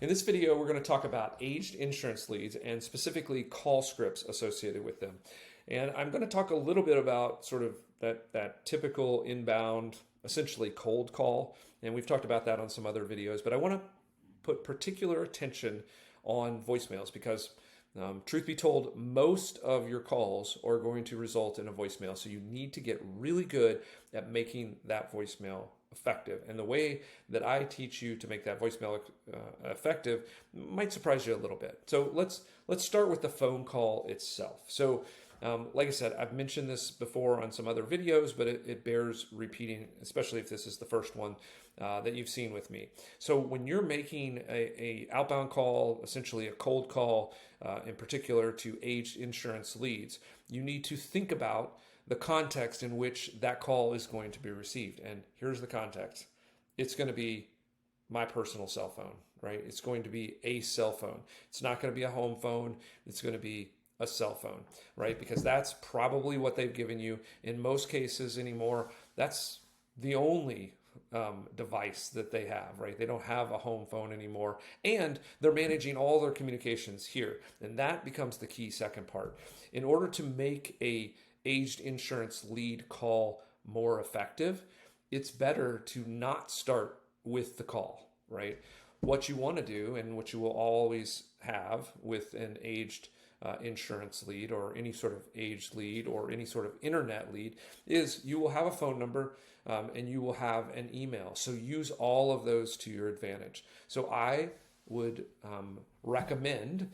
In this video, we're going to talk about aged insurance leads and specifically call scripts associated with them. And I'm going to talk a little bit about sort of that typical inbound, essentially cold call. And we've talked about that on some other videos, but I want to put particular attention on voicemails because truth be told, most of your calls are going to result in a voicemail. So you need to get really good at making that voicemail effective. And the way that I teach you to make that voicemail effective might surprise you a little bit. So let's start with the phone call itself. So like I said, I've mentioned this before on some other videos, but it bears repeating, especially if this is the first one that you've seen with me. So when you're making a outbound call, essentially a cold call, in particular to aged insurance leads, you need to think about the context in which that call is going to be received. And here's the context. It's going to be my personal cell phone, right? It's going to be a cell phone. It's not going to be a home phone. It's going to be a cell phone, right? Because that's probably what they've given you. In most cases anymore, that's the only device that they have, right? They don't have a home phone anymore, and they're managing all their communications here. And that becomes the key second part. In order to make a aged insurance lead call more effective, it's better to not start with the call, right? What you want to do, and what you will always have with an aged insurance lead or any sort of aged lead or any sort of internet lead, is you will have a phone number and you will have an email. So use all of those to your advantage. So I would recommend,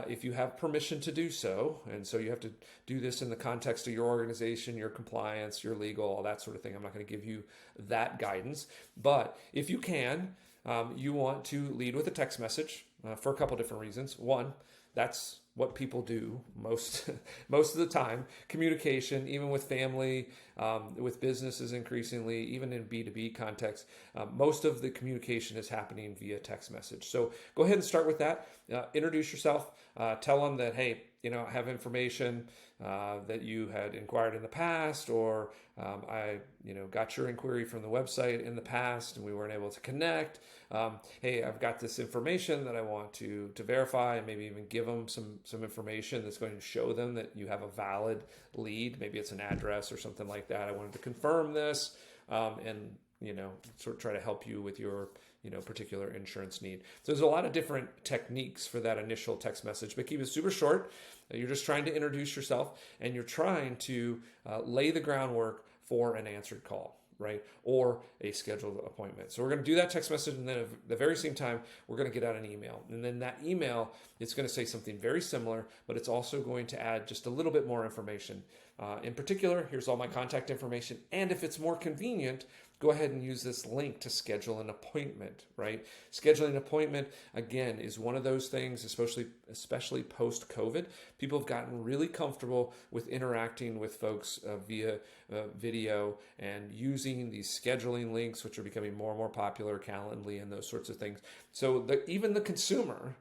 if you have permission to do so, and so you have to do this in the context of your organization, your compliance, your legal, all that sort of thing. I'm not going to give you that guidance, but if you can, you want to lead with a text message for a couple different reasons. One, that's what people do most of the time. Communication, even with family, with businesses increasingly, even in B2B context, most of the communication is happening via text message. So go ahead and start with that. Introduce yourself. Tell them that, hey, I have information that you had inquired in the past, or I got your inquiry from the website in the past and we weren't able to connect. Hey, I've got this information that I want to verify, and maybe even give them some information that's going to show them that you have a valid lead. Maybe it's an address or something like that. I wanted to confirm this, and sort of try to help you with your particular insurance need. So there's a lot of different techniques for that initial text message, but keep it super short. You're just trying to introduce yourself, and you're trying to lay the groundwork for an answered call, right? Or a scheduled appointment. So we're going to do that text message, and then at the very same time, we're going to get out an email. And then that email, it's going to say something very similar, but it's also going to add just a little bit more information. In particular, here's all my contact information. And if it's more convenient, go ahead and use this link to schedule an appointment, right? Scheduling an appointment, again, is one of those things, especially post-COVID. People have gotten really comfortable with interacting with folks via video and using these scheduling links, which are becoming more and more popular, Calendly and those sorts of things. So even the consumer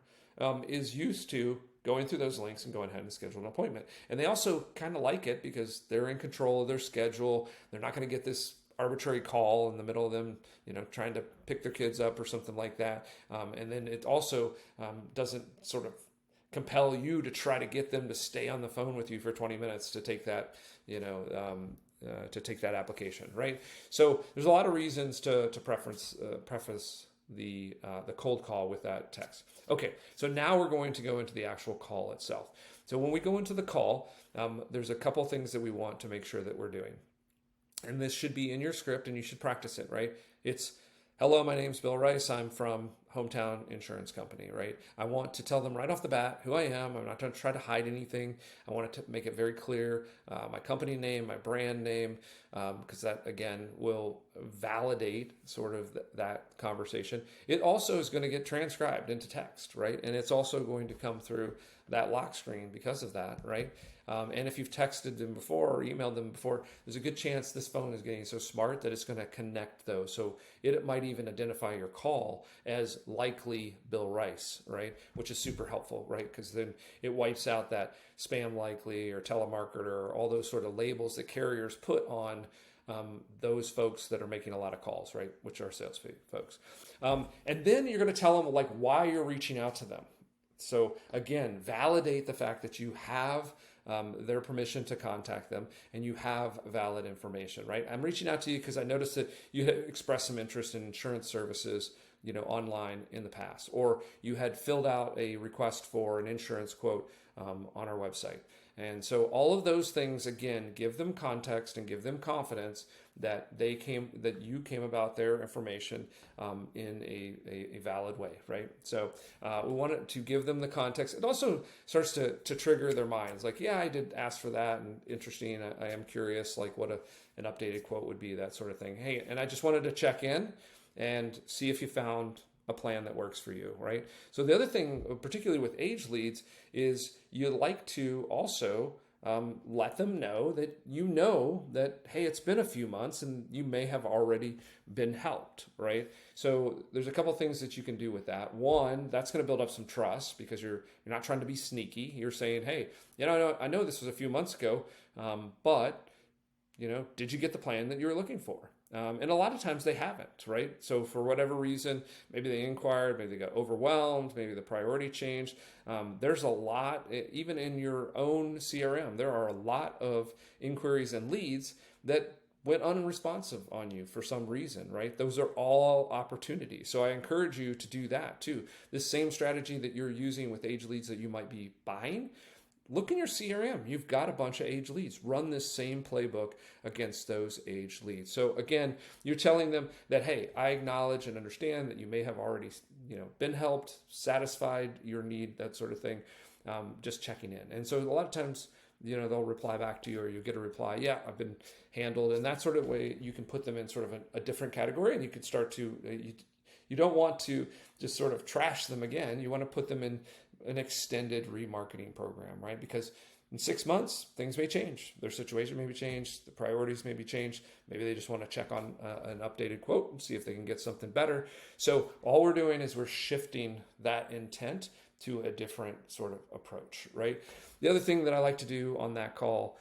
is used to going through those links and going ahead and schedule an appointment. And they also kind of like it because they're in control of their schedule. They're not going to get this arbitrary call in the middle of them, trying to pick their kids up or something like that. And then it also doesn't sort of compel you to try to get them to stay on the phone with you for 20 minutes to take that, to take that application, right? So there's a lot of reasons to preface the cold call with that text. Okay, so now we're going to go into the actual call itself. So when we go into the call, there's a couple things that we want to make sure that we're doing. And this should be in your script, and you should practice it, right? It's, hello, my name's Bill Rice. I'm from Hometown Insurance Company, right? I want to tell them right off the bat who I am. I'm not going to try to hide anything. I want to make it very clear, my company name, my brand name, because that, again, will validate sort of that conversation. It also is going to get transcribed into text, right? And it's also going to come through that lock screen because of that, right? And if you've texted them before or emailed them before, there's a good chance this phone is getting so smart that it's going to connect those. So it might even identify your call as likely Bill Rice, right? Which is super helpful, right? Because then it wipes out that spam likely or telemarketer or all those sort of labels that carriers put on those folks that are making a lot of calls, right? Which are sales folks. And then you're going to tell them like why you're reaching out to them. So again, validate the fact that you have their permission to contact them and you have valid information, right? I'm reaching out to you because I noticed that you had expressed some interest in insurance services, online in the past, or you had filled out a request for an insurance quote on our website. And so all of those things, again, give them context and give them confidence that you came about their information in a valid way, right? So we wanted to give them the context. It also starts to trigger their minds, like, yeah, I did ask for that, and interesting. I am curious, like what an updated quote would be, that sort of thing. Hey, and I just wanted to check in and see if you found a plan that works for you, right? So the other thing, particularly with age leads, is you like to also let them know that, hey, it's been a few months and you may have already been helped, right? So there's a couple of things that you can do with that. One, that's going to build up some trust because you're not trying to be sneaky. You're saying, hey, I know this was a few months ago, but did you get the plan that you were looking for? And a lot of times they haven't, right? So for whatever reason, maybe they inquired, maybe they got overwhelmed, maybe the priority changed. There's a lot, even in your own CRM, there are a lot of inquiries and leads that went unresponsive on you for some reason, right? Those are all opportunities. So I encourage you to do that too. This same strategy that you're using with age leads that you might be buying, look in your CRM. You've got a bunch of age leads. Run this same playbook against those age leads. So again, you're telling them that, hey, I acknowledge and understand that you may have already, been helped, satisfied your need, that sort of thing. Just checking in. And so a lot of times, they'll reply back to you, or you get a reply, yeah, I've been handled. And that sort of way, you can put them in sort of a different category, and you can start to, you don't want to just sort of trash them again. You want to put them in an extended remarketing program, right? Because in 6 months, things may change. Their situation may be changed. The priorities may be changed. Maybe they just want to check on an updated quote and see if they can get something better. So all we're doing is we're shifting that intent to a different sort of approach, right? The other thing that I like to do on that call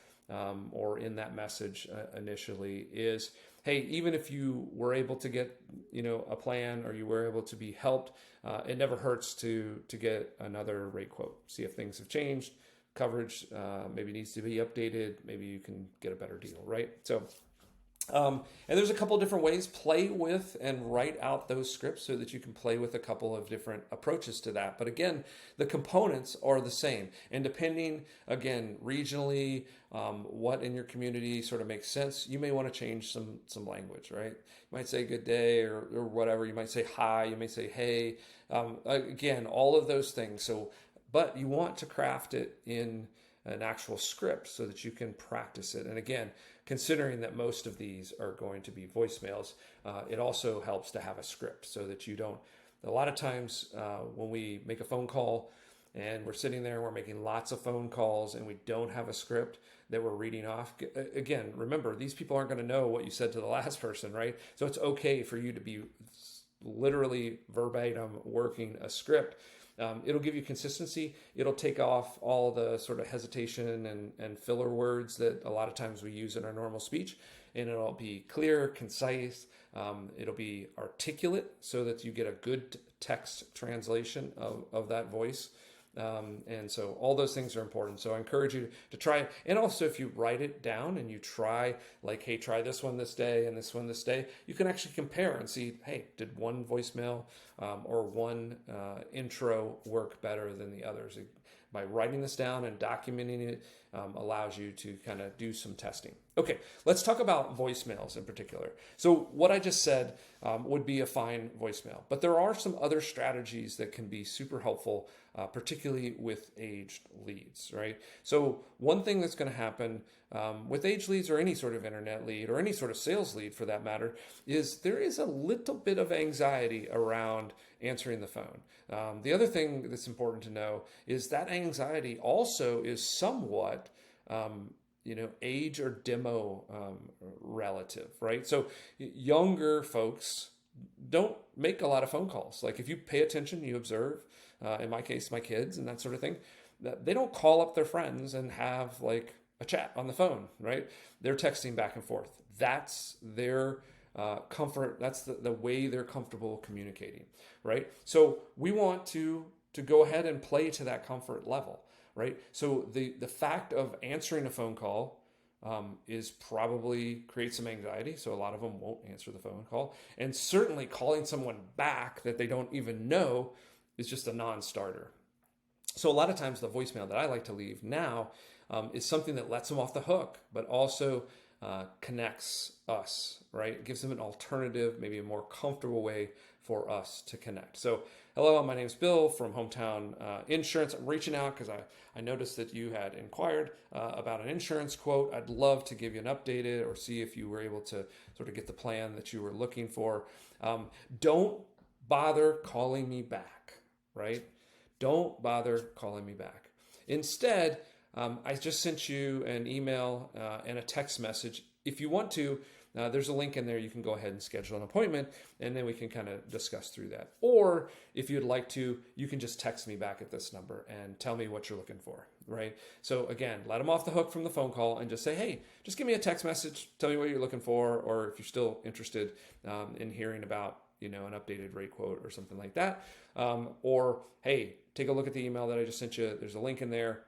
or in that message initially is, hey, even if you were able to get, a plan, or you were able to be helped, it never hurts to get another rate quote. See if things have changed, coverage maybe needs to be updated, maybe you can get a better deal, right? So, and there's a couple of different ways. Play with and write out those scripts so that you can play with a couple of different approaches to that. But again, the components are the same. And depending, again, regionally, what in your community sort of makes sense, you may want to change some language, right? You might say good day or whatever. You might say hi. You may say hey. Again, all of those things. So, but you want to craft it in an actual script so that you can practice it. And again, considering that most of these are going to be voicemails, it also helps to have a script so that you don't, a lot of times when we make a phone call and we're sitting there, we're making lots of phone calls and we don't have a script that we're reading off. Again, remember, these people aren't going to know what you said to the last person, right? So it's okay for you to be literally verbatim working a script. It'll give you consistency. It'll take off all the sort of hesitation and filler words that a lot of times we use in our normal speech. And it'll be clear, concise. It'll be articulate so that you get a good text translation of that voice. And so all those things are important. So I encourage you to try it. And also if you write it down and you try, like, hey, try this one this day and this one this day, you can actually compare and see, hey, did one voicemail or one intro work better than the others? By writing this down and documenting it allows you to kind of do some testing. Okay, let's talk about voicemails in particular. So what I just said would be a fine voicemail, but there are some other strategies that can be super helpful, particularly with aged leads, right? So one thing that's going to happen with aged leads or any sort of internet lead or any sort of sales lead for that matter is there is a little bit of anxiety around answering the phone. The other thing that's important to know is that anxiety also is somewhat age or demo relative, right? So younger folks don't make a lot of phone calls. Like if you pay attention, you observe, in my case, my kids and that sort of thing, that they don't call up their friends and have like a chat on the phone, right? They're texting back and forth. That's their comfort. That's the way they're comfortable communicating, right? So we want to go ahead and play to that comfort level, right? So the fact of answering a phone call is probably creates some anxiety. So a lot of them won't answer the phone call, and certainly calling someone back that they don't even know is just a non-starter. So a lot of times the voicemail that I like to leave now is something that lets them off the hook, but also connects us, right? It gives them an alternative, maybe a more comfortable way for us to connect. So hello, my name's Bill from Hometown Insurance. I'm reaching out because I noticed that you had inquired about an insurance quote. I'd love to give you an updated or see if you were able to sort of get the plan that you were looking for. Don't bother calling me back, right? Don't bother calling me back. Instead, I just sent you an email and a text message. If you want to, there's a link in there. You can go ahead and schedule an appointment, and then we can kind of discuss through that. Or if you'd like to, you can just text me back at this number and tell me what you're looking for, right? So again, let them off the hook from the phone call and just say, hey, just give me a text message. Tell me what you're looking for, or if you're still interested in hearing about an updated rate quote or something like that. Or, hey, take a look at the email that I just sent you. There's a link in there.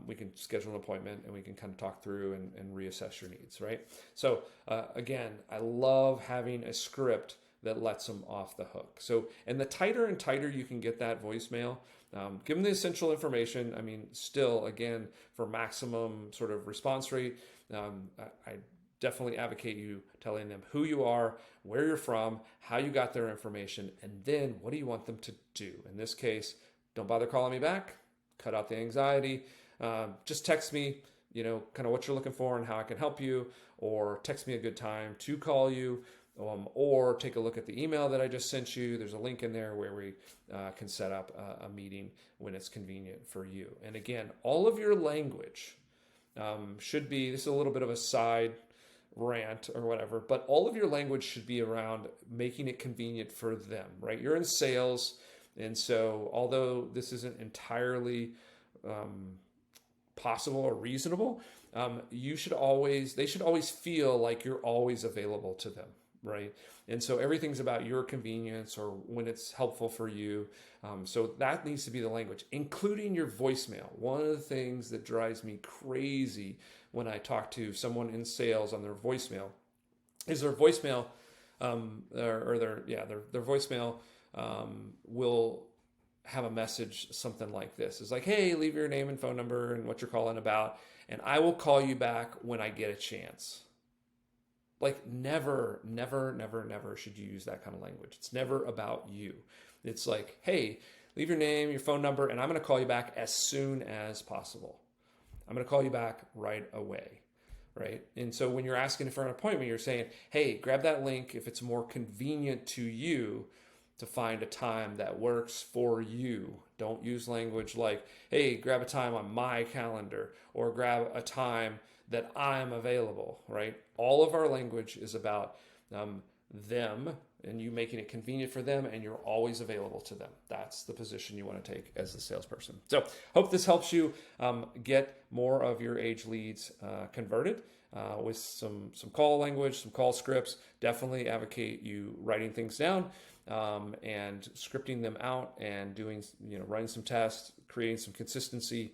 We can schedule an appointment and we can kind of talk through and reassess your needs, right? So again, I love having a script that lets them off the hook. So, and the tighter and tighter you can get that voicemail, give them the essential information. I mean, still, again, for maximum sort of response rate, I definitely advocate you telling them who you are, where you're from, how you got their information, and then what do you want them to do? In this case, don't bother calling me back, cut out the anxiety, just text me, kind of what you're looking for and how I can help you, or text me a good time to call you, or take a look at the email that I just sent you. There's a link in there where we can set up a meeting when it's convenient for you. And again, all of your language should be, this is a little bit of a side rant or whatever, but all of your language should be around making it convenient for them, right? You're in sales. And so although this isn't entirely possible or reasonable, they should always feel like you're always available to them, right? And so everything's about your convenience or when it's helpful for you. So that needs to be the language, including your voicemail. One of the things that drives me crazy when I talk to someone in sales on their voicemail is their voicemail, their voicemail will have a message something like this. It's like, hey, leave your name and phone number and what you're calling about, and I will call you back when I get a chance. Like never, never, never, never should you use that kind of language. It's never about you. It's like, hey, leave your name, your phone number, and I'm going to call you back as soon as possible. I'm going to call you back right away, right? And so when you're asking for an appointment, you're saying, hey, grab that link if it's more convenient to you to find a time that works for you. Don't use language like, hey, grab a time on my calendar or grab a time that I'm available, right? All of our language is about them and you making it convenient for them, and you're always available to them. That's the position you want to take as a salesperson. So hope this helps you get more of your age leads converted with some call language, some call scripts. Definitely advocate you writing things down and scripting them out and doing, running some tests, creating some consistency.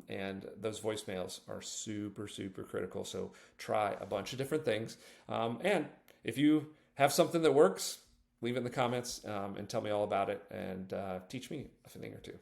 And those voicemails are super, super critical. So try a bunch of different things. And if you have something that works, leave it in the comments and tell me all about it and teach me a thing or two.